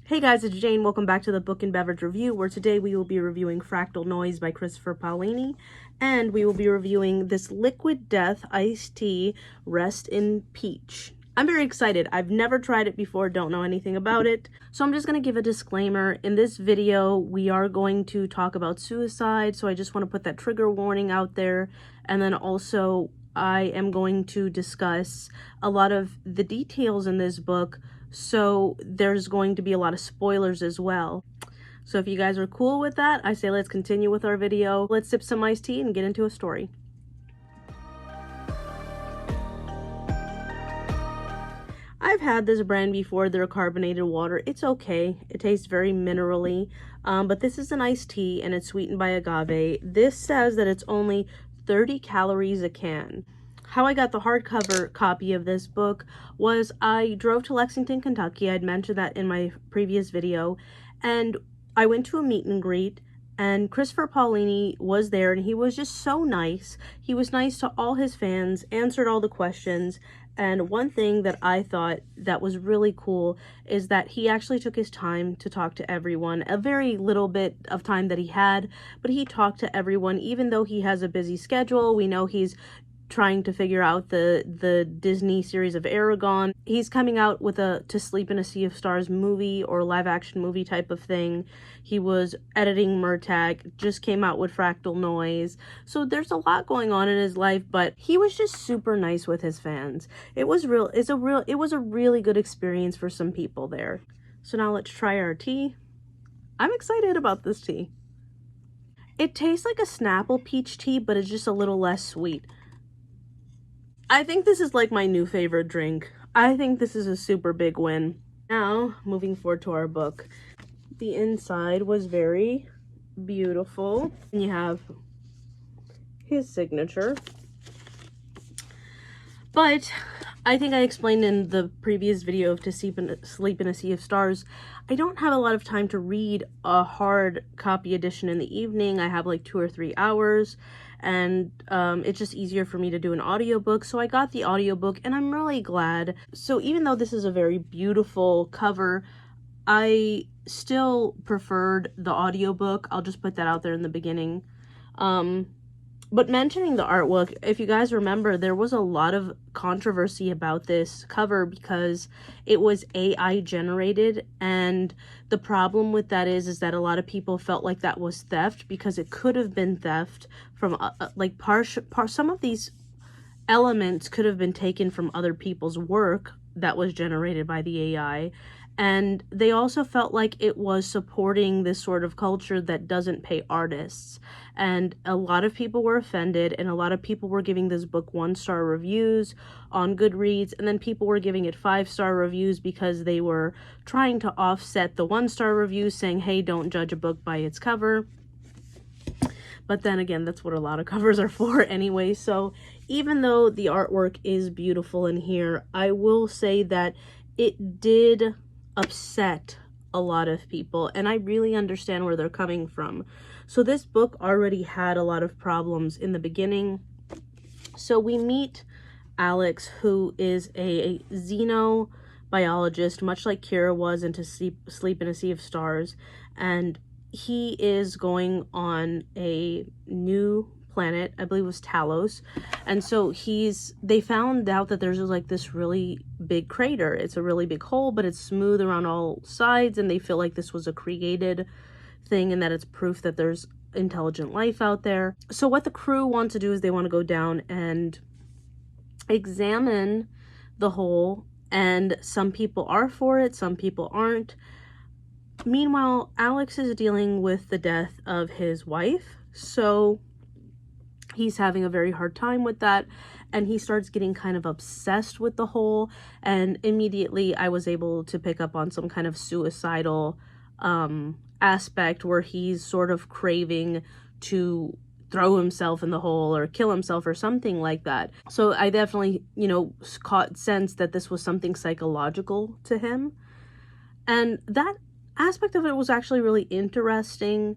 Hey guys, it's Jane. Welcome back to the Book and Beverage Review, where today we will be reviewing Fractal Noise by Christopher Paolini, and we will be reviewing this Liquid Death iced tea, Rest in Peach. I'm very excited. I've never tried it before, don't know anything about it. So I'm just going to give a disclaimer. In this video, we are going to talk about suicide, so I just want to put that trigger warning out there. And then also, I am going to discuss a lot of the details in this book, so there's going to be a lot of spoilers as well. So if you guys are cool with that, I say let's continue with our video. Let's sip some iced tea and get into a story. I've had this brand before, their carbonated water. It's okay. It tastes very minerally, but this is an iced tea and it's sweetened by agave. This says that it's only 30 calories a can. How I got the hardcover copy of this book was I drove to Lexington, Kentucky. I'd mentioned that in my previous video, and I went to a meet and greet, and Christopher Paolini was there, and he was just so nice. He was nice to all his fans, answered all the questions, and one thing that I thought that was really cool is that he actually took his time to talk to everyone. A very little bit of time that he had, but he talked to everyone, even though he has a busy schedule. We know he's trying to figure out the Disney series of Aragon. He's coming out with a To Sleep in a Sea of Stars movie or live action movie type of thing. He was editing Murtag, just came out with Fractal Noise. So there's a lot going on in his life, but he was just super nice with his fans. It was a really good experience for some people there. So now let's try our tea. I'm excited about this tea. It tastes like a Snapple peach tea, but it's just a little less sweet. I think this is like my new favorite drink. I think this is a super big win. Now, moving forward to our book. The inside was very beautiful. And you have his signature. But I think I explained in the previous video of To Sleep in a Sea of Stars, I don't have a lot of time to read a hard copy edition in the evening. I have like 2 or 3 hours. And it's just easier for me to do an audiobook, so I got the audiobook and I'm really glad. So even though this is a very beautiful cover, I still preferred the audiobook. I'll just put that out there in the beginning. But mentioning the artwork, if you guys remember, there was a lot of controversy about this cover because it was AI generated, and the problem with that is that a lot of people felt like that was theft because it could have been theft from some of these elements could have been taken from other people's work that was generated by the AI. And they also felt like it was supporting this sort of culture that doesn't pay artists. And a lot of people were offended, and a lot of people were giving this book 1-star reviews on Goodreads, and then people were giving it 5-star reviews because they were trying to offset the 1-star reviews, saying, hey, don't judge a book by its cover. But then again, that's what a lot of covers are for anyway. So even though the artwork is beautiful in here, I will say that it did upset a lot of people, and I really understand where they're coming from. So this book already had a lot of problems in the beginning. So we meet Alex, who is a xenobiologist, much like Kira was in To Sleep in a Sea of Stars, and he is going on a new planet, I believe it was Talos, and so they found out that there's like this really big crater. It's a really big hole, but it's smooth around all sides, and they feel like this was a created thing and that it's proof that there's intelligent life out there. So what the crew want to do is they want to go down and examine the hole, and some people are for it, some people aren't. Meanwhile, Alex is dealing with the death of his wife, so he's having a very hard time with that, and he starts getting kind of obsessed with the hole, and immediately I was able to pick up on some kind of suicidal aspect where he's sort of craving to throw himself in the hole or kill himself or something like that. So I definitely, caught sense that this was something psychological to him, and that aspect of it was actually really interesting.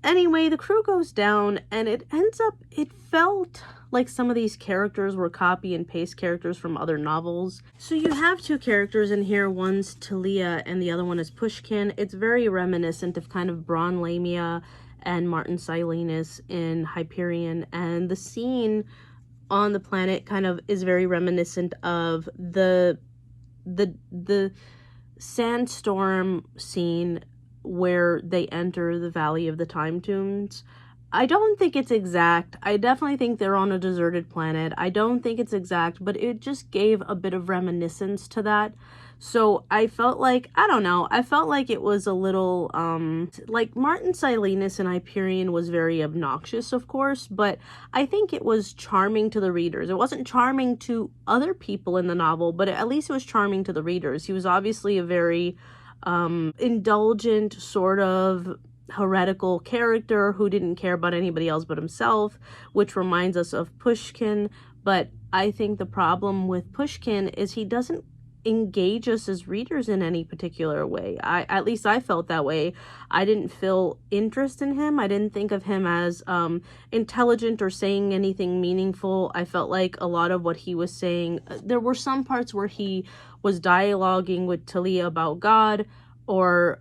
Anyway, the crew goes down, and it felt like some of these characters were copy and paste characters from other novels. So you have two characters in here, one's Talia and the other one is Pushkin. It's very reminiscent of kind of Bron Lamia and Martin Silenus in Hyperion, and the scene on the planet kind of is very reminiscent of the sandstorm scene where they enter the Valley of the Time Tombs. I don't think it's exact. I definitely think they're on a deserted planet. I don't think it's exact, but it just gave a bit of reminiscence to that. So I felt like, I don't know, I felt like it was a little, like Martin Silenus in Hyperion was very obnoxious, of course, but I think it was charming to the readers. It wasn't charming to other people in the novel, but at least it was charming to the readers. He was obviously a very indulgent, sort of heretical character who didn't care about anybody else but himself, which reminds us of Pushkin. But I think the problem with Pushkin is he doesn't engage us as readers in any particular way. At least I felt that way. I didn't feel interest in him. I didn't think of him as intelligent or saying anything meaningful. I felt like a lot of what he was saying, there were some parts where he was dialoguing with Talia about God, or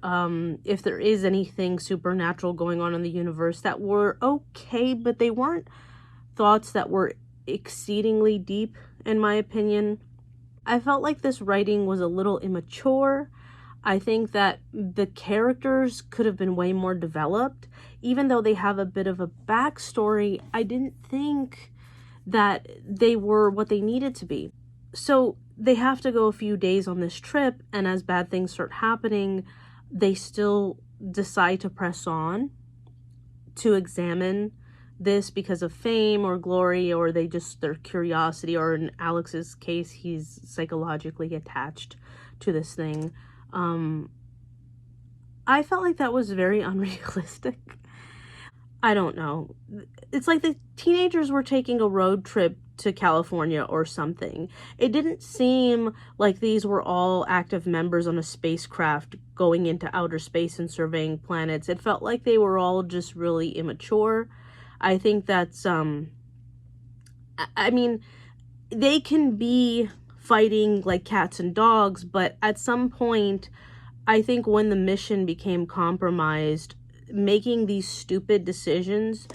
if there is anything supernatural going on in the universe, that were okay, but they weren't thoughts that were exceedingly deep, in my opinion. I felt like this writing was a little immature. I think that the characters could have been way more developed. Even though they have a bit of a backstory, I didn't think that they were what they needed to be. So they have to go a few days on this trip, and as bad things start happening, they still decide to press on to examine this because of fame or glory, or they just, their curiosity, or in Alex's case, he's psychologically attached to this thing. I felt like that was very unrealistic. I don't know. It's like the teenagers were taking a road trip to California or something. It didn't seem like these were all active members on a spacecraft going into outer space and surveying planets. It felt like they were all just really immature. I think that's, I mean, they can be fighting like cats and dogs, but at some point, I think when the mission became compromised, making these stupid decisions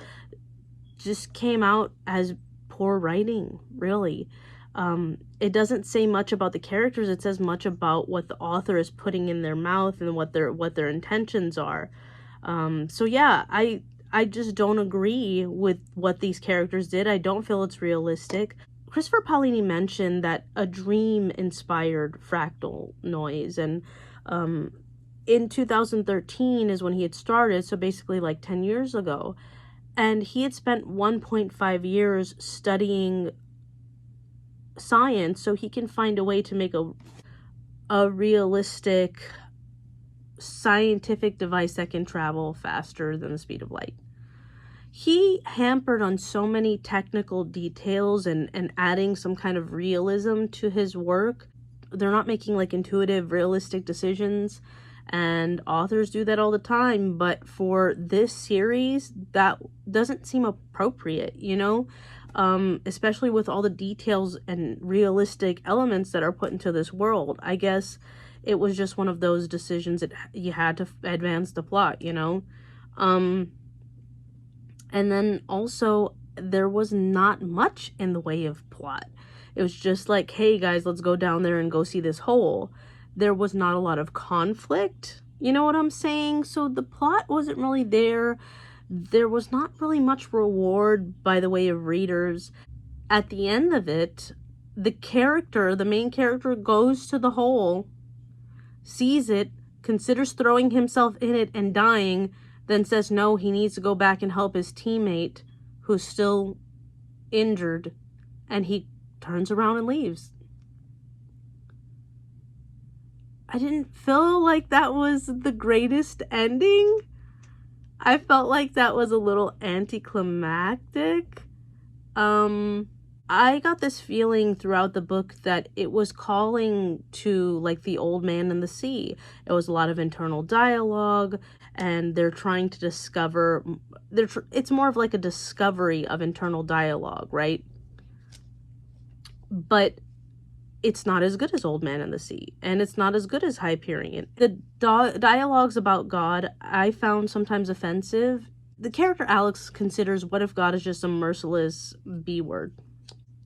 just came out as poor writing, really. It doesn't say much about the characters. It says much about what the author is putting in their mouth and what their intentions are. So yeah, I just don't agree with what these characters did. I don't feel it's realistic. Christopher Paolini mentioned that a dream inspired Fractal noise, and in 2013 is when he had started, so basically like 10 years ago. And he had spent 1.5 years studying science so he can find a way to make a realistic scientific device that can travel faster than the speed of light. He hampered on so many technical details and adding some kind of realism to his work. They're not making like intuitive, realistic decisions, and authors do that all the time, but for this series, that doesn't seem appropriate, you know? Especially with all the details and realistic elements that are put into this world. I guess it was just one of those decisions that you had to advance the plot, you know? And then also, there was not much in the way of plot. It was just like, hey guys, let's go down there and go see this hole. There was not a lot of conflict, you know what I'm saying? So the plot wasn't really there. There was not really much reward by the way of readers. At the end of it, the main character goes to the hole, sees it, considers throwing himself in it and dying, then says no, he needs to go back and help his teammate who's still injured, and he turns around and leaves. I didn't feel like that was the greatest ending. I felt like that was a little anticlimactic. I got this feeling throughout the book that it was calling to like the old man and the sea. It was a lot of internal dialogue, and they're trying to discover, it's more of like a discovery of internal dialogue, right? But it's not as good as Old Man and the Sea, and it's not as good as Hyperion. The dialogues about God I found sometimes offensive. The character Alex considers, what if God is just a merciless B word?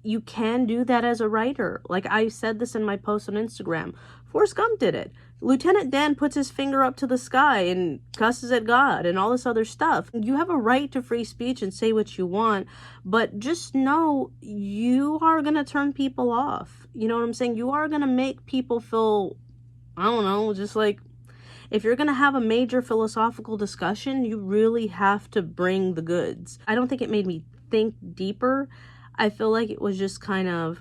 You can do that as a writer. Like I said this in my post on Instagram. Forrest Gump did it. Lieutenant Dan puts his finger up to the sky and cusses at God and all this other stuff. You have a right to free speech and say what you want, but just know you are going to turn people off. You know what I'm saying? You are going to make people feel, I don't know, just like, if you're going to have a major philosophical discussion, you really have to bring the goods. I don't think it made me think deeper. I feel like it was just kind of,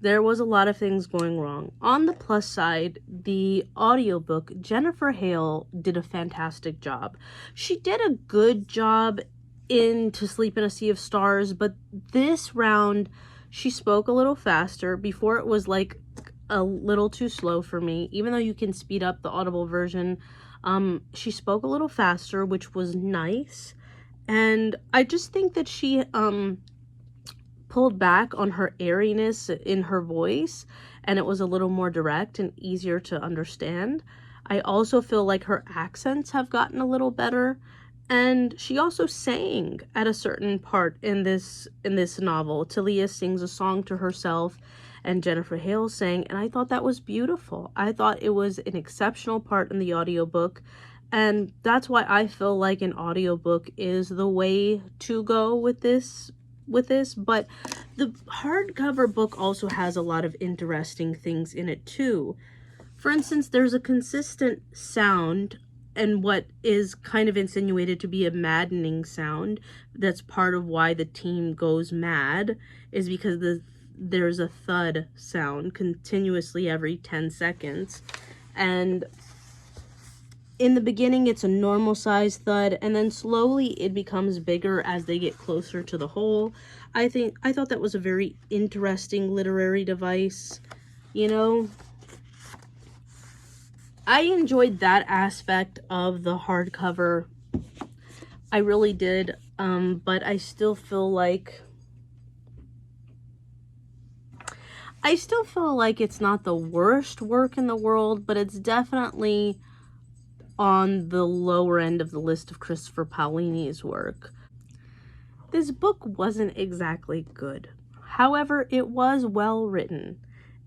there was a lot of things going wrong. On the plus side, the audiobook, Jennifer Hale did a fantastic job. She did a good job in To Sleep in a Sea of Stars, but this round, she spoke a little faster. Before it was like a little too slow for me, even though you can speed up the Audible version. She spoke a little faster, which was nice. And I just think that she, pulled back on her airiness in her voice, and it was a little more direct and easier to understand. I also feel like her accents have gotten a little better, and she also sang at a certain part in this novel. Talia sings a song to herself and Jennifer Hale sang, and I thought that was beautiful. I thought it was an exceptional part in the audiobook, and that's why I feel like an audiobook is the way to go with this. But the hardcover book also has a lot of interesting things in it too. For instance, there's a consistent sound, and what is kind of insinuated to be a maddening sound. That's part of why the team goes mad, is because there's a thud sound continuously every 10 seconds. And in the beginning, it's a normal size thud, and then slowly it becomes bigger as they get closer to the hole. I thought that was a very interesting literary device. You know, I enjoyed that aspect of the hardcover. I really did, but I still feel like it's not the worst work in the world, but it's definitely on the lower end of the list of Christopher Paolini's work. This book wasn't exactly good. However, it was well written,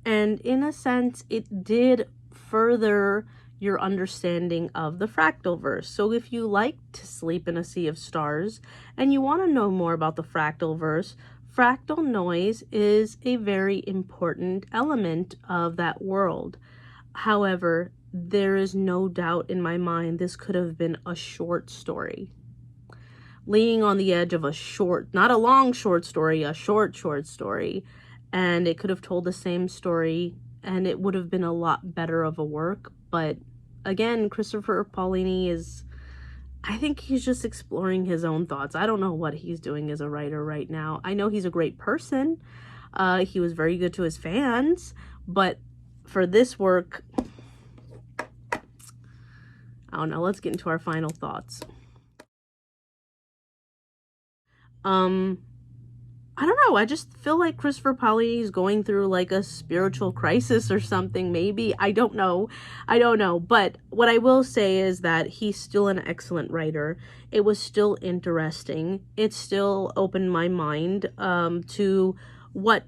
and in a sense, it did further your understanding of the Fractal verse. So if you like To Sleep in a Sea of Stars and you want to know more about the Fractal verse, fractal noise is a very important element of that world. However, there is no doubt in my mind this could have been a short story. Leaning on the edge of a short, not a long short story, a short story. And it could have told the same story, and it would have been a lot better of a work. But again, Christopher Paolini is, I think he's just exploring his own thoughts. I don't know what he's doing as a writer right now. I know he's a great person. He was very good to his fans, but for this work, I don't know. Let's get into our final thoughts. I don't know. I just feel like Christopher Paolini is going through like a spiritual crisis or something, maybe. I don't know. But what I will say is that he's still an excellent writer. It was still interesting. It still opened my mind to what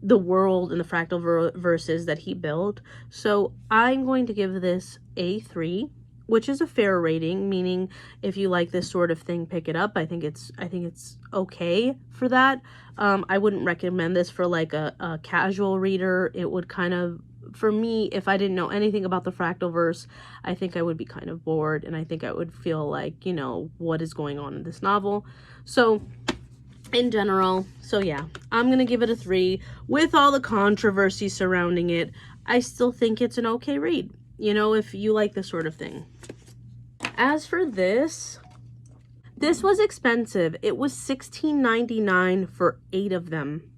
the world and the fractal verses that he built. So I'm going to give this a 3. Which is a fair rating, meaning if you like this sort of thing, pick it up. I think it's okay for that. I wouldn't recommend this for like a casual reader. It would kind of, for me, if I didn't know anything about the Fractalverse, I think I would be kind of bored, and I think I would feel like, you know, what is going on in this novel. So in general, so yeah, I'm gonna give it a 3. With all the controversy surrounding it, I still think it's an okay read. You know, if you like this sort of thing. As for this was expensive. It was $16.99 for 8 of them.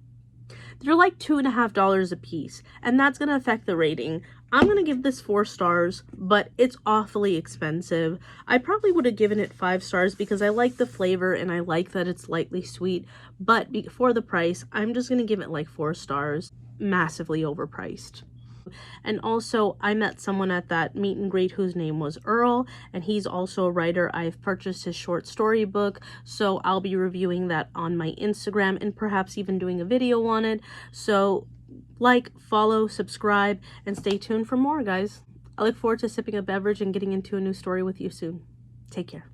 they're like $2.50 a piece, and that's going to affect the rating. I'm going to give this 4 stars, but it's awfully expensive. I probably would have given it 5 stars because I like the flavor and I like that it's lightly sweet, but for the price, I'm just going to give it like 4 stars. Massively overpriced. And also, I met someone at that meet and greet whose name was Earl, and he's also a writer. I've purchased his short story book, so I'll be reviewing that on my Instagram and perhaps even doing a video on it. So like, follow, subscribe, and stay tuned for more, guys. I look forward to sipping a beverage and getting into a new story with you soon. Take care.